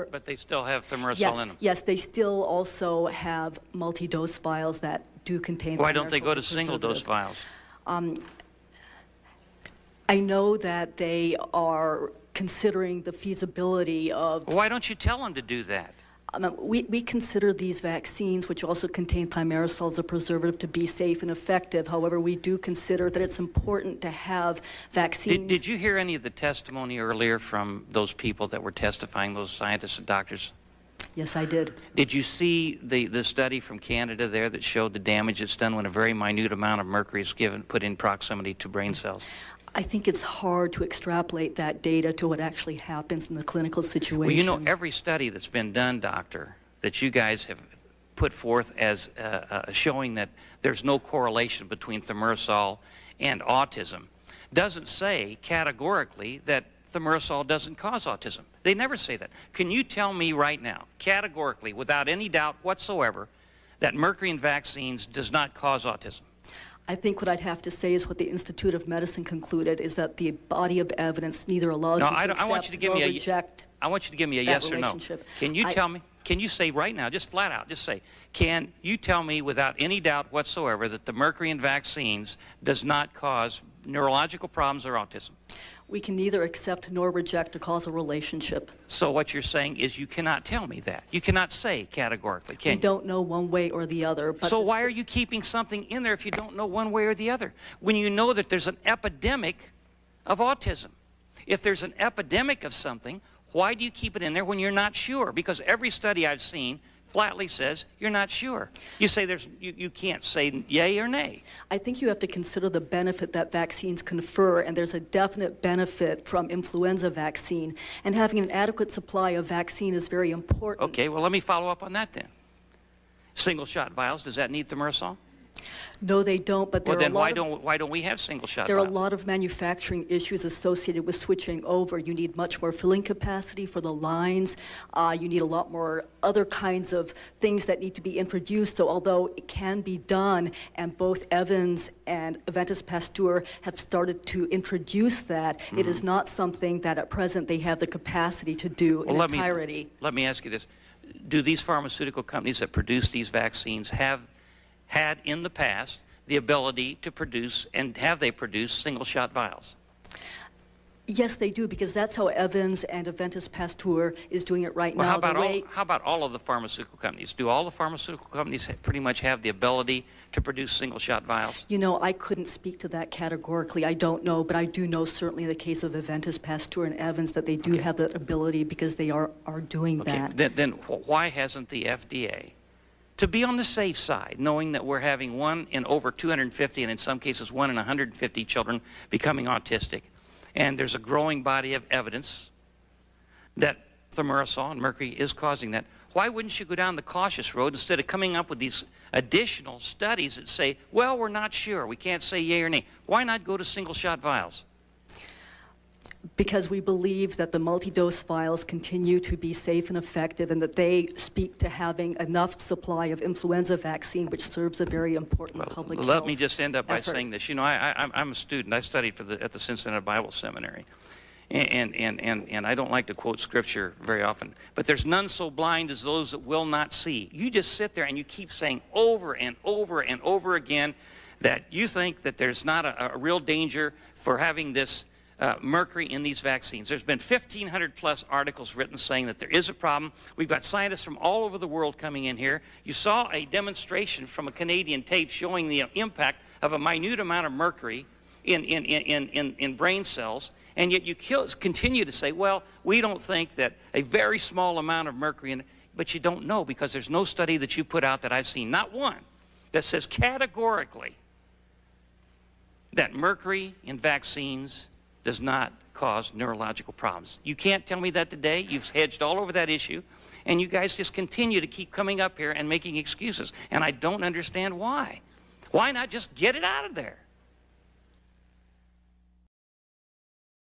But they still have thimerosal yes, in them. Yes, they still also have multi-dose vials that do contain. Why don't they go to single-dose vials? I know that they are considering the feasibility of. Why don't you tell them to do that? We consider these vaccines, which also contain thimerosal as a preservative, to be safe and effective. However, we do consider that it's important to have vaccines. Did you hear any of the testimony earlier from those people that were testifying, those scientists and doctors? Yes, I did. Did you see the study from Canada there that showed the damage it's done when a very minute amount of mercury is put in proximity to brain cells? I think it's hard to extrapolate that data to what actually happens in the clinical situation. Well, you know, every study that's been done, Doctor, that you guys have put forth as showing that there's no correlation between thimerosal and autism doesn't say categorically that thimerosal doesn't cause autism. They never say that. Can you tell me right now, categorically, without any doubt whatsoever, that mercury in vaccines does not cause autism? I think what I'd have to say is what the Institute of Medicine concluded is that the body of evidence neither allows you to accept nor reject. I want you to give me a yes or no. Can you tell me, can you say right now, just flat out, just say, can you tell me without any doubt whatsoever that the mercury in vaccines does not cause neurological problems or autism? We can neither accept nor reject a causal relationship. So what you're saying is you cannot tell me that. You cannot say categorically, can you? We don't know one way or the other. But so why are you keeping something in there if you don't know one way or the other? When you know that there's an epidemic of autism. If there's an epidemic of something, why do you keep it in there when you're not sure? Because every study I've seen flatly says you're not sure. You say you can't say yay or nay. I think you have to consider the benefit that vaccines confer, and there's a definite benefit from influenza vaccine, and having an adequate supply of vaccine is very important. Okay, well let me follow up on that then. Single shot vials, does that need thimerosal? No, they don't, but there well, are then why don't we have single shot There vials? are a lot of manufacturing issues associated with switching over. You need much more filling capacity for the lines. You need a lot more other kinds of things that need to be introduced. So although it can be done, and both Evans and Aventis Pasteur have started to introduce that, it is not something that at present they have the capacity to do in entirety. Let me ask you this. Do these pharmaceutical companies that produce these vaccines have had in the past the ability to produce, and have they produced single-shot vials? Yes, they do, because that's how Evans and Aventis Pasteur is doing it right now. How about all of the pharmaceutical companies? Do all the pharmaceutical companies pretty much have the ability to produce single-shot vials? You know, I couldn't speak to that categorically. I don't know, but I do know certainly in the case of Aventis Pasteur and Evans that they do have that ability because they are doing that. Then why hasn't the FDA, to be on the safe side, knowing that we're having 1 in over 250 and in some cases 1 in 150 children becoming autistic, and there's a growing body of evidence that thimerosal and mercury is causing that, why wouldn't you go down the cautious road instead of coming up with these additional studies that say, well, we're not sure, we can't say yay or nay? Why not go to single-shot vials? Because we believe that the multi-dose vials continue to be safe and effective, and that they speak to having enough supply of influenza vaccine, which serves a very important public health Let me just end up by effort. saying this. You know, I'm a student. I studied at the Cincinnati Bible Seminary. And I don't like to quote scripture very often, but there's none so blind as those that will not see. You just sit there and you keep saying over and over and over again that you think that there's not a real danger for having this mercury in these vaccines. There's been 1,500 plus articles written saying that there is a problem. We've got scientists from all over the world coming in here. You saw a demonstration from a Canadian tape showing the impact of a minute amount of mercury in brain cells, and yet you continue to say, well, we don't think that a very small amount of mercury, but you don't know because there's no study that you put out that I've seen, not one, that says categorically that mercury in vaccines does not cause neurological problems. You can't tell me that today. You've hedged all over that issue, and you guys just continue to keep coming up here and making excuses, and I don't understand why. Why not just get it out of there?